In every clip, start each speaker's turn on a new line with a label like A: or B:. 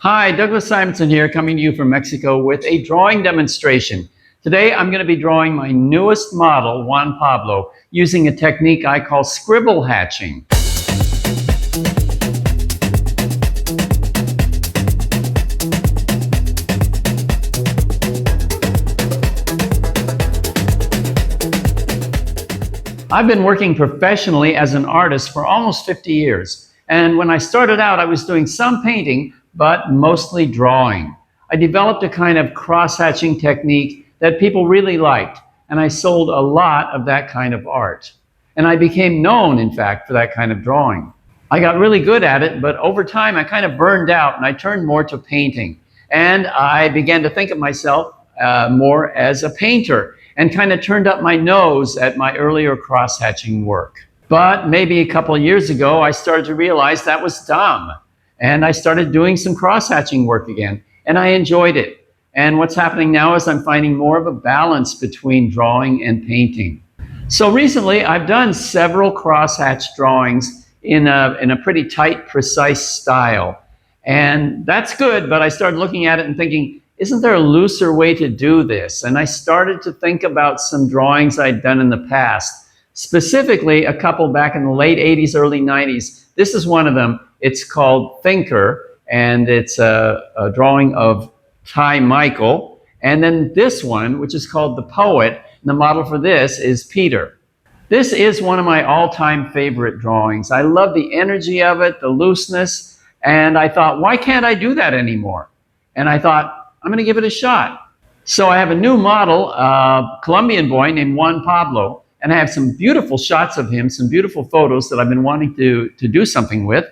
A: Hi, Douglas Simonson here, coming to you from Mexico with a drawing demonstration. Today I'm going to be drawing my newest model, Juan Pablo, using a technique I call scribble hatching. I've been working professionally as an artist for almost 50 years. And when I started out, I was doing some painting, but mostly drawing. I developed a kind of cross-hatching technique that people really liked, and I sold a lot of that kind of art. And I became known, in fact, for that kind of drawing. I got really good at it, but over time I kind of burned out and I turned more to painting. And I began to think of myself more as a painter, and kind of turned up my nose at my earlier cross-hatching work. But maybe a couple of years ago, I started to realize that was dumb. And I started doing some cross-hatching work again, and I enjoyed it. And what's happening now is I'm finding more of a balance between drawing and painting. So recently, I've done several cross-hatch drawings in a pretty tight, precise style. And that's good, but I started looking at it and thinking, isn't there a looser way to do this? And I started to think about some drawings I'd done in the past, specifically a couple back in the late 80s, early 90s. This is one of them. It's called Thinker, and it's a drawing of Ty Michael. And then this one, which is called The Poet, and the model for this is Peter. This is one of my all-time favorite drawings. I love the energy of it, the looseness, and I thought, why can't I do that anymore? And I thought, I'm going to give it a shot. So I have a new model, a Colombian boy named Juan Pablo, and I have some beautiful shots of him, some beautiful photos that I've been wanting to do something with.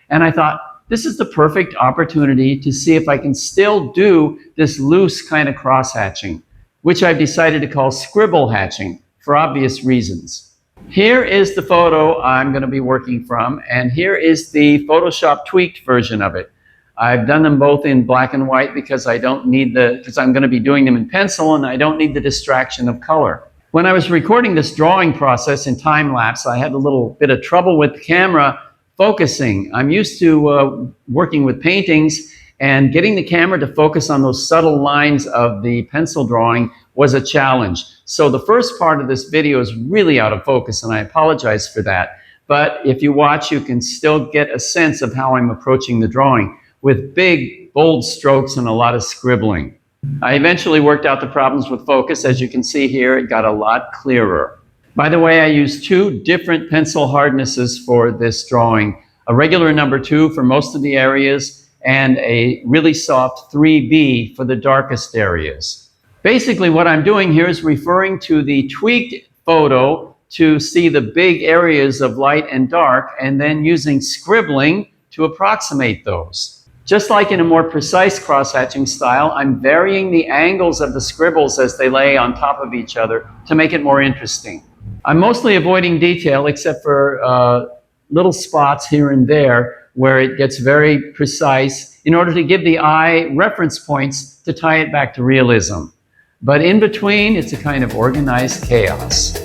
A: And I thought, this is the perfect opportunity to see if I can still do this loose kind of cross-hatching, which I've decided to call scribble hatching for obvious reasons. Here is the photo I'm going to be working from, and here is the Photoshop tweaked version of it. I've done them both in black and white because I'm going to be doing them in pencil and I don't need the distraction of color. When I was recording this drawing process in time lapse, I had a little bit of trouble with the camera focusing. I'm used to working with paintings, and getting the camera to focus on those subtle lines of the pencil drawing was a challenge. So the first part of this video is really out of focus, and I apologize for that. But if you watch, you can still get a sense of how I'm approaching the drawing, with big, bold strokes and a lot of scribbling. I eventually worked out the problems with focus. As you can see here, it got a lot clearer. By the way, I used two different pencil hardnesses for this drawing, a regular number 2 for most of the areas, and a really soft 3B for the darkest areas. Basically, what I'm doing here is referring to the tweaked photo to see the big areas of light and dark, and then using scribbling to approximate those. Just like in a more precise cross-hatching style, I'm varying the angles of the scribbles as they lay on top of each other to make it more interesting. I'm mostly avoiding detail except for little spots here and there where it gets very precise in order to give the eye reference points to tie it back to realism. But in between, it's a kind of organized chaos.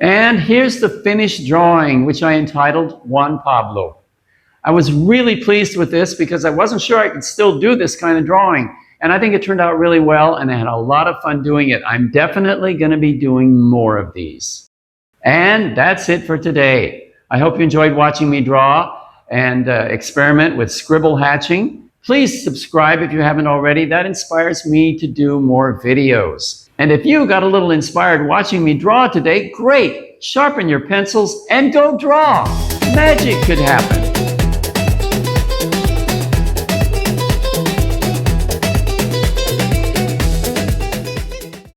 A: And here's the finished drawing, which I entitled Juan Pablo. I was really pleased with this because I wasn't sure I could still do this kind of drawing. And I think it turned out really well, and I had a lot of fun doing it. I'm definitely going to be doing more of these. And that's it for today. I hope you enjoyed watching me draw and experiment with scribble hatching. Please subscribe if you haven't already. That inspires me to do more videos. And if you got a little inspired watching me draw today, great! Sharpen your pencils and go draw! Magic could happen.